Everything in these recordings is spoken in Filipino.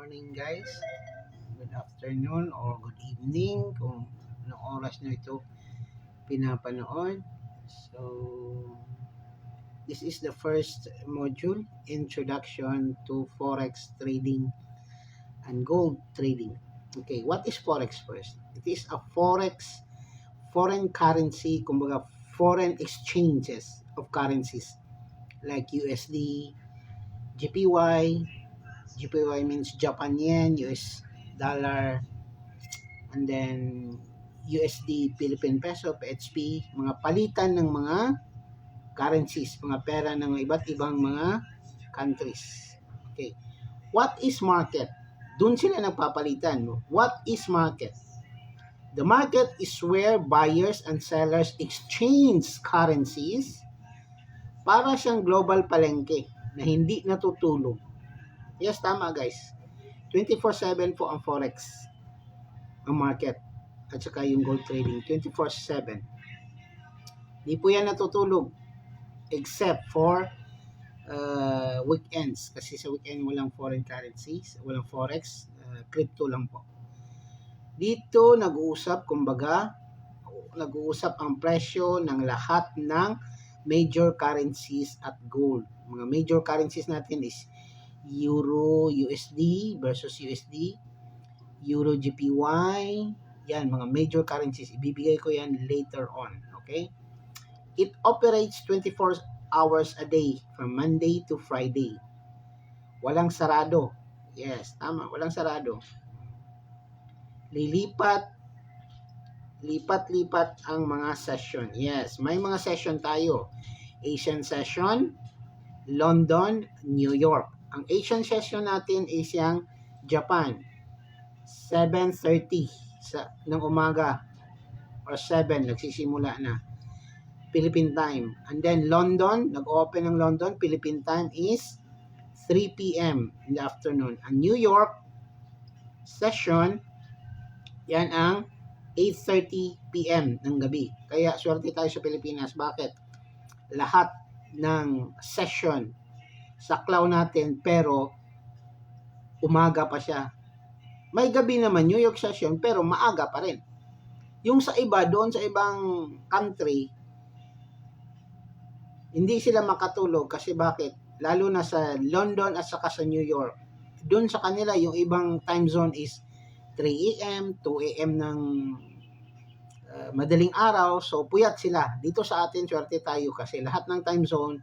morning guys, good afternoon or good evening kung anong oras nyo ito pinapanood. So, this is the first module, Introduction to Forex Trading and Gold Trading. Okay, what is Forex first? It is a Forex, foreign currency, kumbaga foreign exchanges of currencies like USD, GPY. GPY means Japan Yen, US dollar, and then USD, Philippine Peso, PHP, mga palitan ng mga currencies, mga pera ng iba't ibang mga countries. Okay. What is market? Doon sila nagpapalitan. What is market? The market is where buyers and sellers exchange currencies para siyang global palengke na hindi natutulog. Yes, tama guys. 24/7 po ang Forex, ang market, at saka yung gold trading, 24/7. Di po yan natutulog except for weekends. Kasi sa weekend walang foreign currencies, walang Forex, crypto lang po. Dito nag-uusap, kumbaga, nag-uusap ang presyo ng lahat ng major currencies at gold. Mga major currencies natin is Euro, USD versus USD, Euro, GPY, yan, mga major currencies. Ibibigay ko yan later on, okay? It operates 24 hours a day from Monday to Friday. Walang sarado. Yes, tama, walang sarado. Lipat-lipat ang mga session. Yes, may mga session tayo. Asian session, London, New York. Ang Asian session natin is yung Japan. 7:30 ng umaga or 7 nagsisimula na Philippine time. And then London, nag-open ng London, Philippine time is 3 p.m. in the afternoon. And New York session, yan ang 8:30 p.m. ng gabi. Kaya swerte tayo sa Pilipinas. Bakit? Lahat ng session saklaw natin pero umaga pa siya. May gabi naman New York session pero maaga pa rin. Yung sa iba, doon sa ibang country, hindi sila makatulog kasi bakit? Lalo na sa London at saka sa New York. Doon sa kanila, yung ibang time zone is 3 a.m., 2 a.m. ng madaling araw. So, puyat sila. Dito sa atin, swerte tayo kasi lahat ng time zone,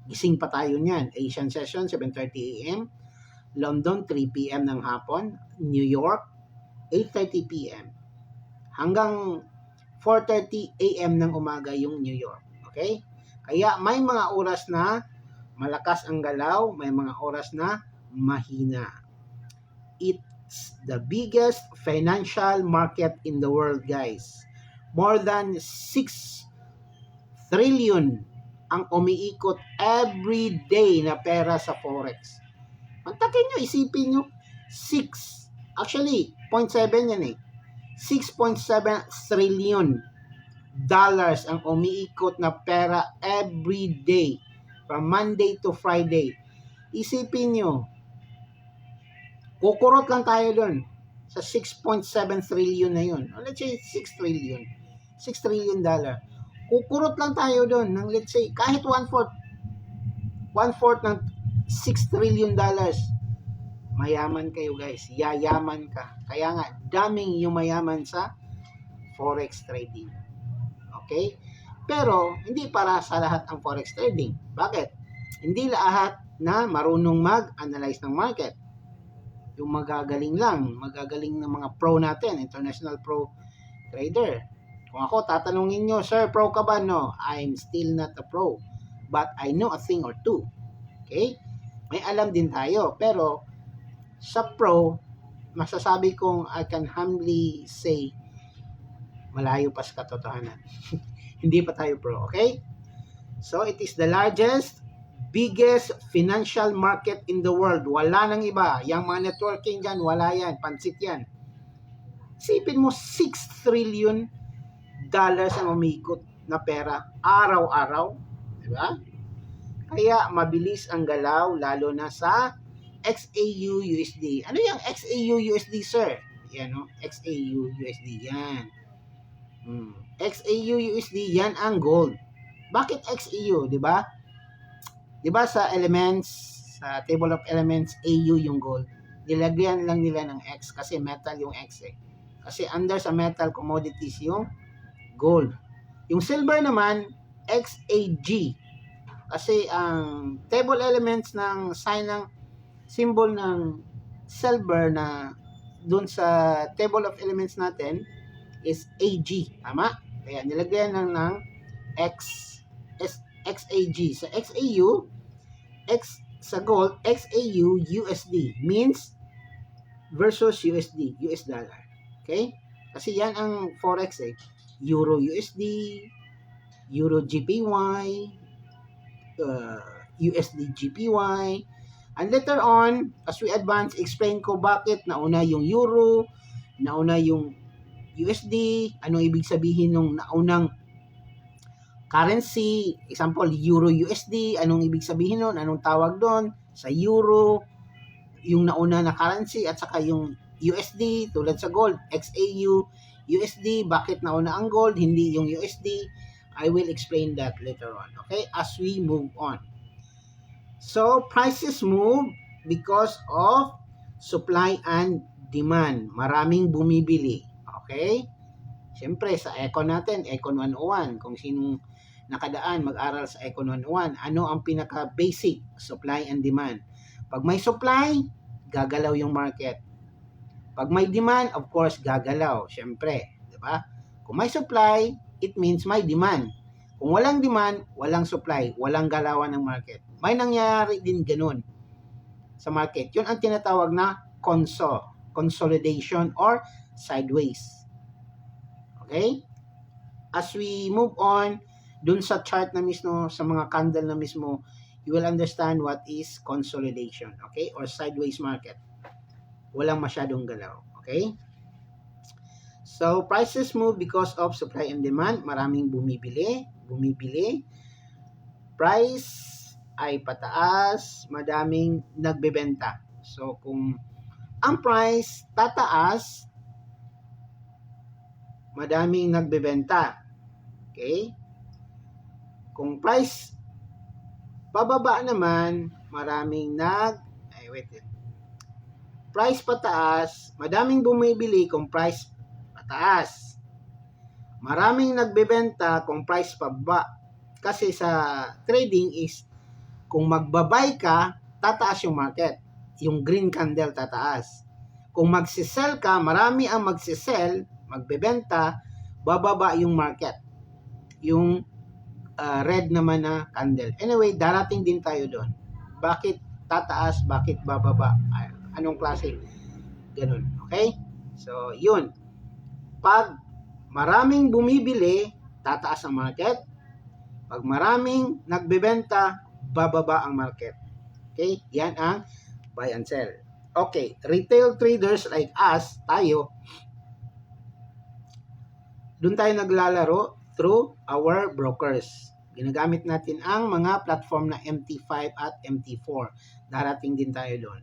gising pa tayo niyan. Asian session, 7:30 a.m. London, 3 p.m. ng hapon. New York, 8:30 p.m. Hanggang 4:30 a.m. ng umaga yung New York. Okay? Kaya may mga oras na malakas ang galaw, may mga oras na mahina. It's the biggest financial market in the world, guys. More than 6 trillion ang umiikot every day na pera sa Forex. Mantakin nyo, isipin nyo, 6, actually, 0.7 yan eh. 6.7 trillion dollars ang umiikot na pera every day from Monday to Friday. Isipin nyo, kukurot lang tayo doon sa 6.7 trillion na yun. Let's say 6 trillion. 6 trillion dollar. Kukurot lang tayo doon ng let's say kahit 1/4 ng 6 trillion dollars. Mayaman kayo guys. Yayaman ka. Kaya nga, daming yung mayaman sa Forex trading. Okay? Pero, hindi para sa lahat ang Forex trading. Bakit? Hindi lahat na marunong mag-analyze ng market. Yung magagaling ng mga pro natin, international pro trader. Kung ako, tatanungin nyo, sir, pro ka ba? No, I'm still not a pro. But I know a thing or two. Okay? May alam din tayo. Pero, sa pro, masasabi kong I can humbly say, malayo pa sa katotohanan. Hindi pa tayo pro, okay? So, it is the largest, biggest financial market in the world. Wala nang iba. Yang mga networking dyan, wala yan. Pansit yan. Isipin mo, 6 trillion dollars ang umikot na pera araw-araw. Diba? Kaya, mabilis ang galaw, lalo na sa XAU USD. Ano yung XAU USD, sir? Yan, no? XAU USD, yan. XAU USD, yan ang gold. Bakit XAU, di ba? Di ba sa elements, sa table of elements, AU yung gold. Nilagyan lang nila ng X kasi metal yung X eh. Kasi under sa metal commodities yung gold. Yung silver naman, XAG. Kasi ang table elements ng sign ng symbol ng silver na dun sa table of elements natin is AG. Tama? Kaya nilagyan lang ng XAG. Sa XAU, X sa gold, XAU USD means versus USD, US dollar. Okay? Kasi yan ang forex eh. Euro USD, Euro GPY, USD GPY. And later on, as we advance, explain ko bakit nauna yung Euro, nauna yung USD, ano ibig sabihin ng naunang currency, example, Euro USD, anong ibig sabihin nun, anong tawag doon, sa Euro, yung nauna na currency, at saka yung USD, tulad sa gold, XAU, USD, bakit nauna ang gold, hindi yung USD, I will explain that later on, okay, as we move on. So, prices move because of supply and demand. Maraming bumibili, okay? Siyempre, sa Econ natin, Econ 101, kung sinong nakadaan mag-aral sa Econ 101, ano ang pinaka-basic? Supply and demand. Pag may supply, gagalaw yung market. Pag may demand, of course, gagalaw. Siyempre, di ba? Kung may supply, it means may demand. Kung walang demand, walang supply, walang galawan ng market. May nangyari din ganun sa market. Yun ang tinatawag na consolidation or sideways. Okay? As we move on, dun sa chart na mismo, sa mga candle na mismo, you will understand what is consolidation, okay? Or sideways market. Walang masyadong galaw, okay? So, prices move because of supply and demand. Maraming bumibili. Price ay pataas, madaming nagbebenta. So, kung ang price tataas, madaming nagbebenta. Okay? Kung price pababa naman, maraming price pataas, madaming bumibili kung price pataas. Maraming nagbebenta kung price pababa. Kasi sa trading is, kung magbabay ka, tataas yung market. Yung green candle tataas. Kung magsisell ka, marami ang magsisell, magbebenta, bababa yung market. Yung red naman na candle. Anyway, darating din tayo doon. Bakit tataas? Bakit bababa? Anong klase? Ganun. Okay? So, yun. Pag maraming bumibili, tataas ang market. Pag maraming nagbebenta, bababa ang market. Okay? Yan ang buy and sell. Okay. Retail traders like us, tayo, doon tayo naglalaro through our brokers. Ginagamit natin ang mga platform na MT5 at MT4. Darating din tayo doon.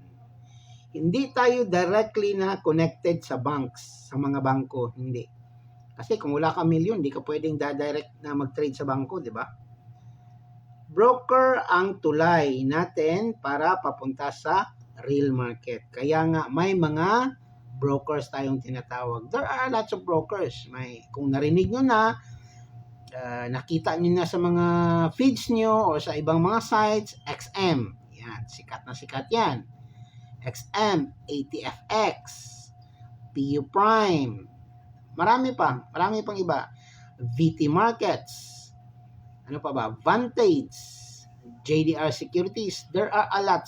Hindi tayo directly na connected sa banks, sa mga bangko. Hindi. Kasi kung wala ka milyon, hindi ka pwedeng direct na mag-trade sa bangko, di ba? Broker ang tulay natin para papunta sa real market. Kaya nga may mga brokers tayong tinatawag. There are lots of brokers. Kung narinig nyo na, nakita nyo na sa mga feeds nyo o sa ibang mga sites, XM. Yan, sikat na sikat yan. XM, ATFX, PU Prime, marami pang iba. VT Markets, ano pa ba? Vantage, JDR Securities, there are a lot.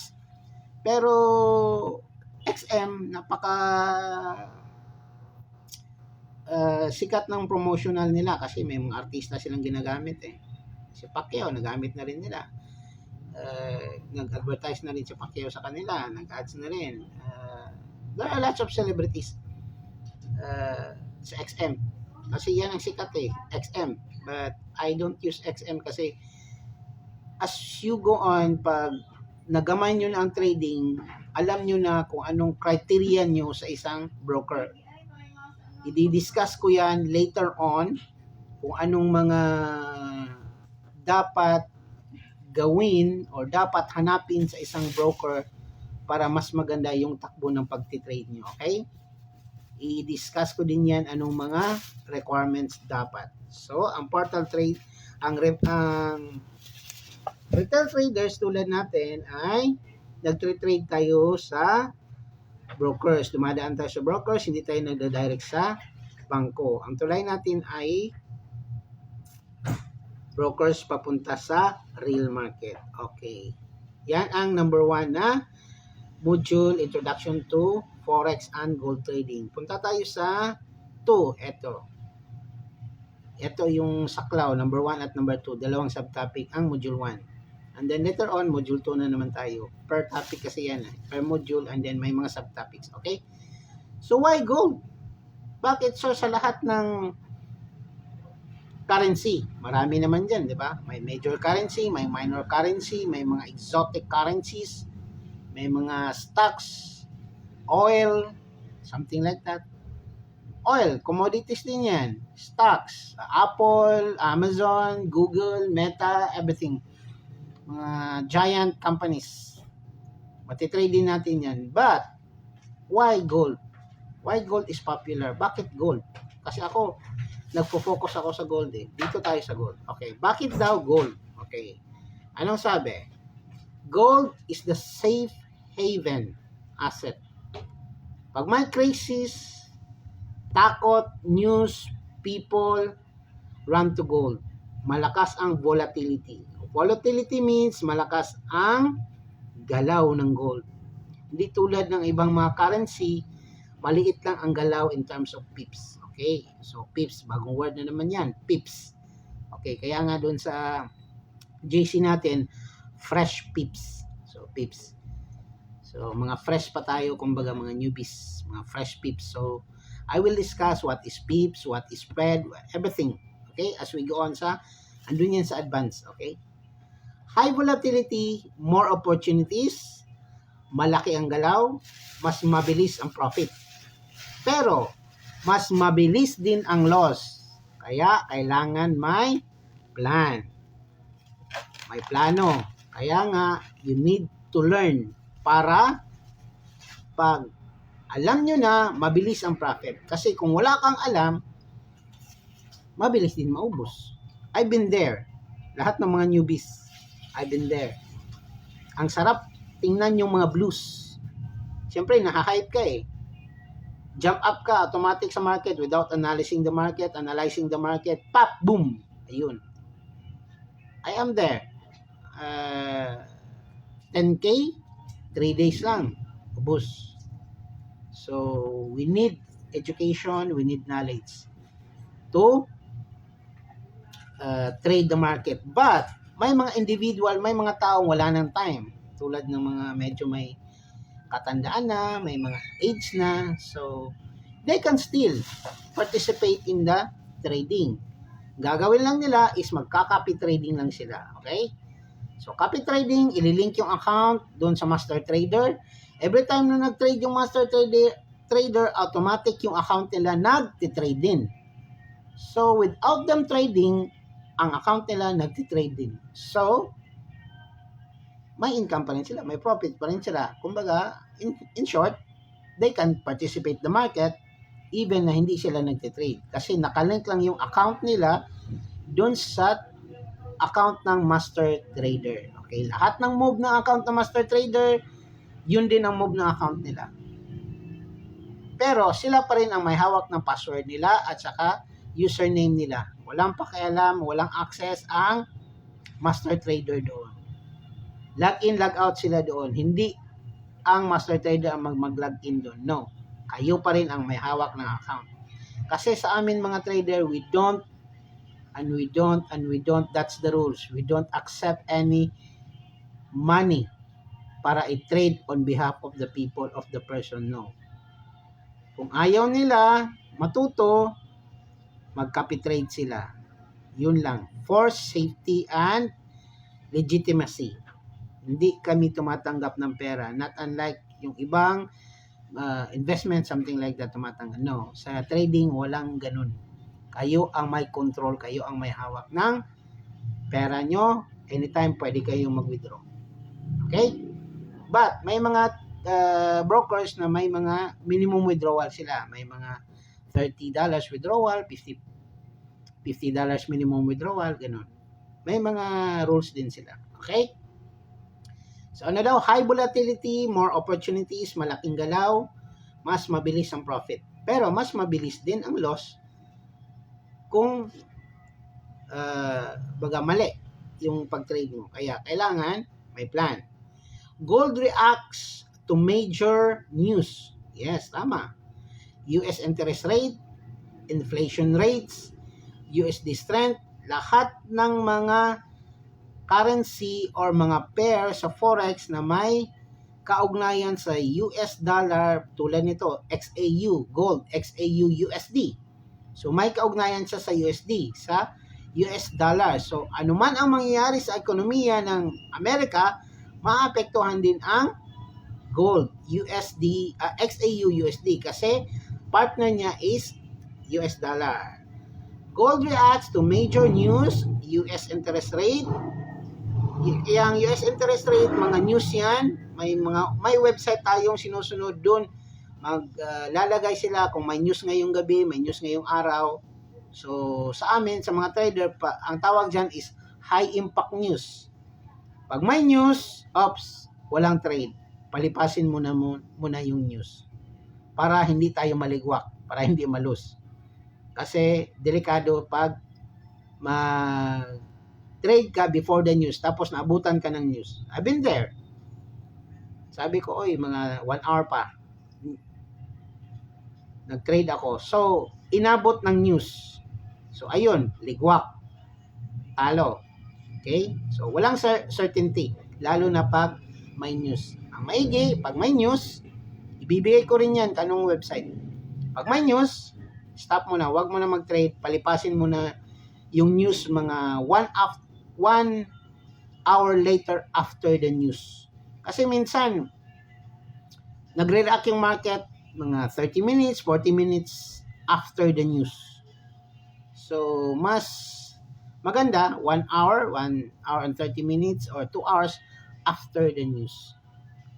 Pero XM, napaka sikat ng promotional nila kasi may mga artista silang ginagamit eh. Si Pacquiao, nagamit na rin nila. Nag-advertise na rin si Pacquiao sa kanila, nag-ads na rin. There are lots of celebrities sa XM. Kasi yan ang sikat eh, XM. But I don't use XM kasi as you go on, pag nagamay nyo na ang trading, alam nyo na kung anong criteria nyo sa isang broker. I-discuss ko yan later on kung anong mga dapat gawin or dapat hanapin sa isang broker para mas maganda yung takbo ng pagtitrade nyo. Okay? I-discuss ko din yan anong mga requirements dapat. So, ang portal trade, ang retail traders tulad natin ay nagtre-trade tayo sa brokers. Dumadaan tayo sa brokers, hindi tayo nagda-direct sa bangko. Ang tulay natin ay brokers papunta sa real market. Okay. Yan ang number 1 na module, Introduction to Forex and Gold Trading. Punta tayo sa 2. Ito yung saklaw, number 1 at number 2. Dalawang subtopic ang module 1. And then later on, module 2 na naman tayo. Per topic kasi yan. Per module and then may mga subtopics. Okay? So why gold? Bakit? So sa lahat ng currency, marami naman dyan, di ba? May major currency, may minor currency, may mga exotic currencies, may mga stocks, oil, something like that. Oil, commodities din yan. Stocks, Apple, Amazon, Google, Meta, everything. Mga giant companies. Matitrade din natin yan. But, why gold? Why gold is popular? Bakit gold? Kasi ako, nagpo-focus ako sa gold eh. Dito tayo sa gold. Okay, bakit daw gold? Okay. Anong sabi? Gold is the safe haven asset. Pag may crisis, takot, news, people, run to gold. Malakas ang volatility. Volatility means malakas ang galaw ng gold. Hindi tulad ng ibang mga currency, maliit lang ang galaw in terms of pips. Okay, so pips, bagong word na naman yan, pips. Okay, kaya nga doon sa JC natin, fresh pips. So, pips. So, mga fresh pa tayo, kumbaga mga newbies, mga fresh pips. So, I will discuss what is pips, what is spread, everything. Okay, as we go on sa, andun yan sa advance. Okay, high volatility, more opportunities, malaki ang galaw, mas mabilis ang profit. Pero, mas mabilis din ang loss. Kaya, kailangan may plan. May plano. Kaya nga, you need to learn para pag alam nyo na, mabilis ang profit. Kasi kung wala kang alam, mabilis din maubos. I've been there. Lahat ng mga newbies, I've been there. Ang sarap tingnan yung mga blues. Siyempre, nahahype ka eh. Jump up ka automatic sa market without analyzing the market, pop, boom. Ayun. I am there. 10K, 3 days lang. Ubus. So, we need education, we need knowledge to trade the market. But, may mga individual, may mga taong wala ng time. Tulad ng mga medyo may katandaan na, may mga age na, so they can still participate in the trading. Gagawin lang nila is magka-copy trading lang sila, okay? So copy trading, ililink yung account doon sa master trader. Every time na nag-trade yung master trader, automatic yung account nila nag-trade din. So without them trading, ang account nila nag-trade din. So may income pa rin sila, may profit pa rin sila. Kumbaga, in short, they can participate the market even na hindi sila nagtitrade. Kasi nakalink lang yung account nila dun sa account ng master trader. Okay, lahat ng move ng account ng master trader, yun din ang move ng account nila. Pero sila pa rin ang may hawak ng password nila at saka username nila. Walang pakialam, walang access ang master trader doon. Log in, log out sila doon. Hindi ang master trader ang mag-log in doon. No. Kayo pa rin ang may hawak ng account. Kasi sa amin mga trader, we don't, that's the rules. We don't accept any money para i-trade on behalf of the people, of the person. No. Kung ayaw nila matuto, mag-copy trade sila. Yun lang. For safety and legitimacy. Hindi kami tumatanggap ng pera. Not unlike Yung ibang investment, something like that, tumatanggal. No, sa trading, walang ganun. Kayo ang may control, kayo ang may hawak ng pera nyo. Anytime, pwede kayong mag-withdraw. Okay? But, may mga brokers na may mga minimum withdrawal sila. May mga $30 withdrawal, $50 minimum withdrawal, ganun. May mga rules din sila. Okay? So, ano daw? High volatility, more opportunities, malaking galaw, mas mabilis ang profit. Pero, mas mabilis din ang loss kung baga mali yung pag-trade mo. Kaya, kailangan may plan. Gold reacts to major news. Yes, tama. US interest rate, inflation rates, USD strength, lahat ng mga currency or mga pair sa forex na may kaugnayan sa US dollar, tulad nito, XAU, gold, XAU, USD. So, may kaugnayan siya sa USD, sa US dollar. So, anuman ang mangyayari sa ekonomiya ng Amerika, maapektuhan din ang gold, USD, XAU, USD, kasi partner niya is US dollar. Gold reacts to major news, US interest rate. Yung US interest rate, mga news yan, may website tayong sinusunod doon. Maglalagay sila kung may news ngayong gabi, may news ngayong araw. So, sa amin, sa mga trader, ang tawag dyan is high impact news. Pag may news, walang trade. Palipasin muna yung news. Para hindi tayo maligwak, para hindi malus. Kasi, delikado pag trade ka before the news, tapos naabutan ka ng news. I've been there. Sabi ko, mga 1 hour pa. Nag-trade ako. So, inabot ng news. So, ayun, ligwak. Talo. Okay? So, walang certainty. Lalo na pag may news. Ang maigi, pag may news, ibibigay ko rin yan kanong website. Pag may news, stop mo na. Huwag mo na mag-trade. Palipasin mo na yung news mga 1 hour later after the news. Kasi minsan, nagre-react yung market mga 30 minutes, 40 minutes after the news. So, mas maganda, 1 hour and 30 minutes, or 2 hours after the news.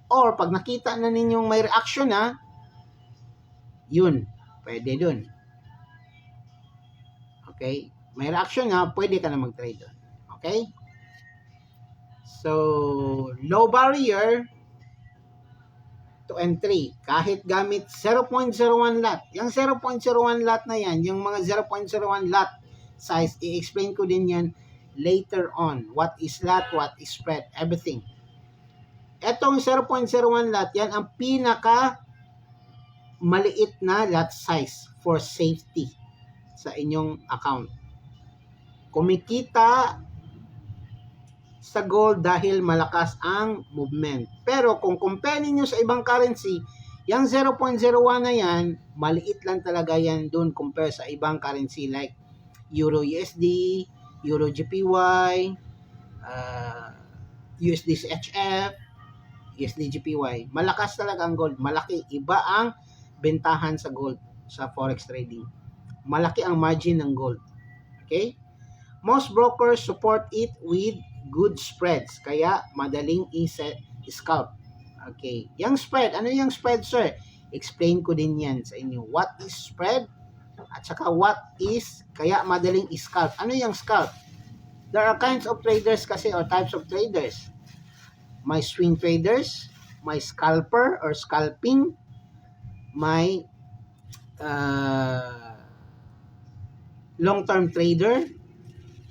Or, pag nakita na ninyong may reaction na, yun, pwede dun. Okay? May reaction na, pwede ka na mag-trade dun. Okay? So, low barrier to entry. Kahit gamit 0.01 lot. Yung 0.01 lot na yan, yung mga 0.01 lot size, i-explain ko din yan later on. What is lot, what is spread, everything. Etong 0.01 lot, yan ang pinaka maliit na lot size for safety sa inyong account. Kumikita sa gold dahil malakas ang movement. Pero kung compare niyo sa ibang currency, yung 0.01 na yan, maliit lang talaga yan dun compare sa ibang currency like Euro USD, Euro GPY, USD CHF, USD GPY. Malakas talaga ang gold. Malaki. Iba ang bentahan sa gold sa forex trading. Malaki ang margin ng gold. Okay? Most brokers support it with good spreads. Kaya, madaling scalp. Okay. Yung spread. Ano yung spread, sir? Explain ko din yan sa inyo. What is spread? At saka what is, kaya madaling scalp. Ano yung scalp? There are kinds of traders kasi, or types of traders. May swing traders, may scalper or scalping, may long-term trader.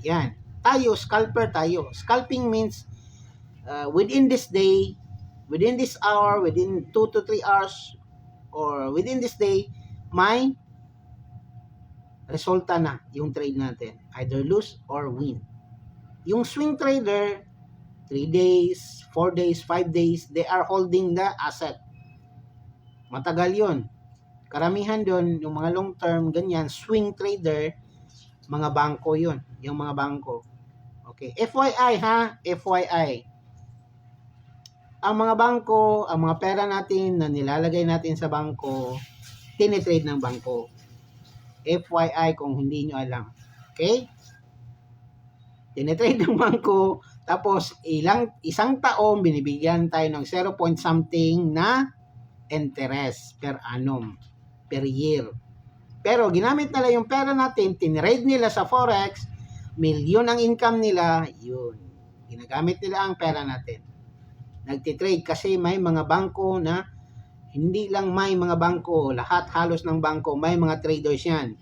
Yan. Tayo, scalper tayo. Scalping means within this day, within this hour, within 2 to 3 hours, or within this day, may resulta na yung trade natin. Either lose or win. Yung swing trader, 3 days, 4 days, 5 days, they are holding the asset. Matagal yun. Karamihan doon, yung mga long term, ganyan, swing trader, mga bangko yun. Yung mga bangko. Okay. FYI ha, FYI. ang mga bangko, ang mga pera natin na nilalagay natin sa bangko, tinitrade ng bangko. FYI kung hindi nyo alam. Okay? Tinitrade ng bangko, tapos isang taon binibigyan tayo ng 0 point something na interest per annum, per year. Pero ginamit nila yung pera natin, tinrade nila sa Forex, milyon ang income nila, yun. Ginagamit nila ang pera natin. Nagtitrade kasi may mga bangko na, hindi lang may mga bangko, lahat halos ng bangko, may mga traders yan.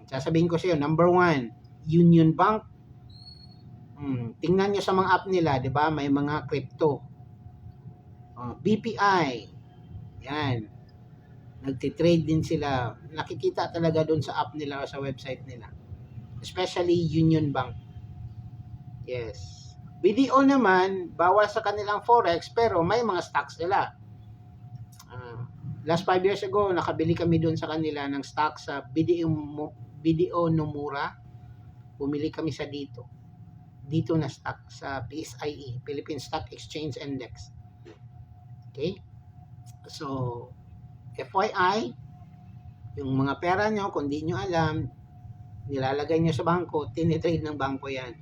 Sasabihin ko sa iyo, number 1, Union Bank. Tingnan nyo sa mga app nila, di ba? May mga crypto. BPI. Yan. Nagtitrade din sila. Nakikita talaga doon sa app nila o sa website nila. Especially Union Bank. Yes. BDO naman, bawal sa kanilang Forex, pero may mga stocks nila. Last 5 years ago, nakabili kami doon sa kanila ng stocks sa BDO Nomura. Pumili kami sa dito na stock sa PSIE, Philippine Stock Exchange Index. Okay? So, FYI, yung mga pera nyo, kung di nyo alam, nilalagay nyo sa bangko, tinitrade ng bangko yan.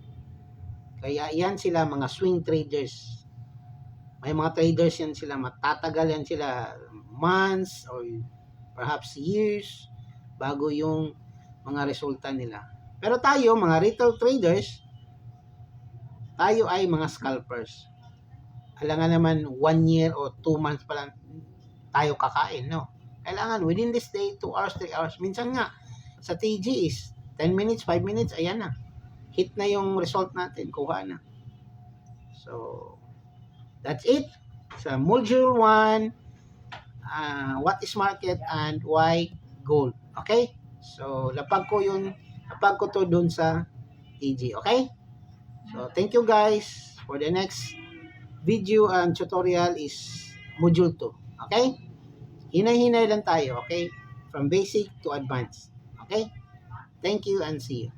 Kaya yan sila, mga swing traders. May mga traders yan sila, matatagal yan sila, months or perhaps years, bago yung mga resulta nila. Pero tayo, mga retail traders, tayo ay mga scalpers. Kailangan naman 1 year o 2 months pa lang tayo kakain, no? Kailangan within this day, 2 hours, 3 hours. Minsan nga, sa TG is 10 minutes, 5 minutes, ayan na. Hit na yung result natin, kuha na. So, that's it. Sa module 1, what is market and why gold. Okay? So, lapag ko to dun sa TG. Okay? So, thank you guys. For the next video and tutorial is module 2. Okay? Hinay-hinay lang tayo. Okay? From basic to advanced. Okay? Thank you and see you.